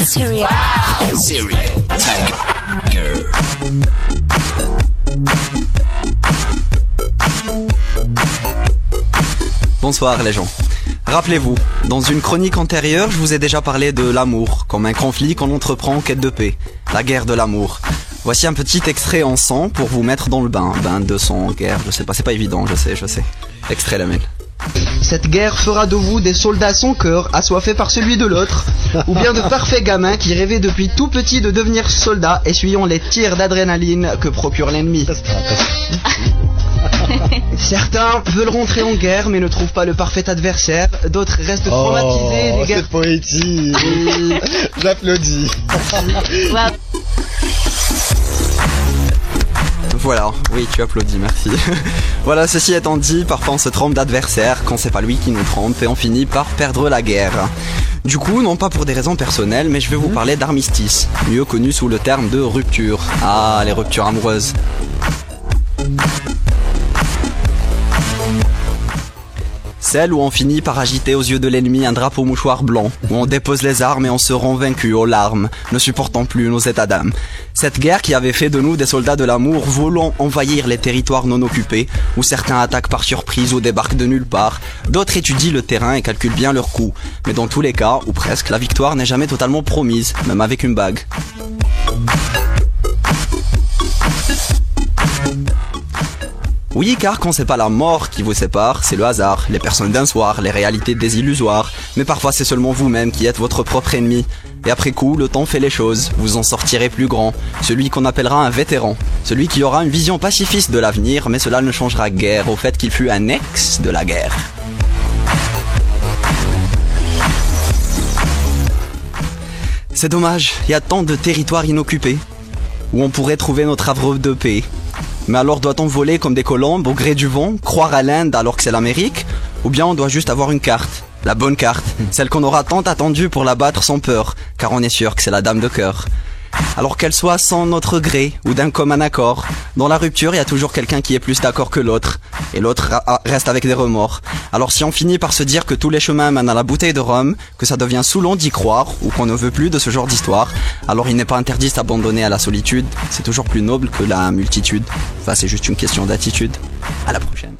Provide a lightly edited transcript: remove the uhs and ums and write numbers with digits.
Serial. Serial Tiger. Bonsoir les gens. Rappelez-vous, dans une chronique antérieure, je vous ai déjà parlé de l'amour, comme un conflit qu'on entreprend en quête de paix. La guerre de l'amour. Voici un petit extrait en sang pour vous mettre dans le bain. Bain de sang, guerre, je sais pas, c'est pas évident, je sais. Extrait la mail. Cette guerre fera de vous des soldats sans cœur, assoiffés par celui de l'autre, ou bien de parfaits gamins qui rêvaient depuis tout petit de devenir soldats, essuyant les tirs d'adrénaline que procure l'ennemi. Certains veulent rentrer en guerre mais ne trouvent pas le parfait adversaire, d'autres restent traumatisés des guerres. C'est poétique. J'applaudis. Wow. Voilà, oui, tu applaudis, merci. Voilà, ceci étant dit, parfois on se trompe d'adversaire quand c'est pas lui qui nous trompe et on finit par perdre la guerre. Du coup, non pas pour des raisons personnelles, mais je vais vous parler d'armistice, mieux connu sous le terme de rupture. Ah, les ruptures amoureuses. Celle où on finit par agiter aux yeux de l'ennemi un drapeau mouchoir blanc, où on dépose les armes et on se rend vaincu aux larmes, ne supportant plus nos états d'âme. Cette guerre qui avait fait de nous des soldats de l'amour voulant envahir les territoires non occupés, où certains attaquent par surprise ou débarquent de nulle part, d'autres étudient le terrain et calculent bien leurs coups. Mais dans tous les cas, ou presque, la victoire n'est jamais totalement promise, même avec une bague. Oui, car quand c'est pas la mort qui vous sépare, c'est le hasard, les personnes d'un soir, les réalités désillusoires. Mais parfois c'est seulement vous-même qui êtes votre propre ennemi. Et après coup, le temps fait les choses, vous en sortirez plus grand. Celui qu'on appellera un vétéran. Celui qui aura une vision pacifiste de l'avenir, mais cela ne changera guère au fait qu'il fut un ex de la guerre. C'est dommage, il y a tant de territoires inoccupés, où on pourrait trouver notre havre de paix. Mais alors doit-on voler comme des colombes au gré du vent, croire à l'Inde alors que c'est l'Amérique? Ou bien on doit juste avoir une carte, la bonne carte, celle qu'on aura tant attendue pour la battre sans peur, car on est sûr que c'est la dame de cœur. Alors qu'elle soit sans notre gré ou d'un commun accord, dans la rupture il y a toujours quelqu'un qui est plus d'accord que l'autre, et l'autre reste avec des remords. Alors si on finit par se dire que tous les chemins mènent à la bouteille de rhum, que ça devient saoulant d'y croire, ou qu'on ne veut plus de ce genre d'histoire, alors il n'est pas interdit de s'abandonner à la solitude, c'est toujours plus noble que la multitude. Enfin c'est juste une question d'attitude. À la prochaine.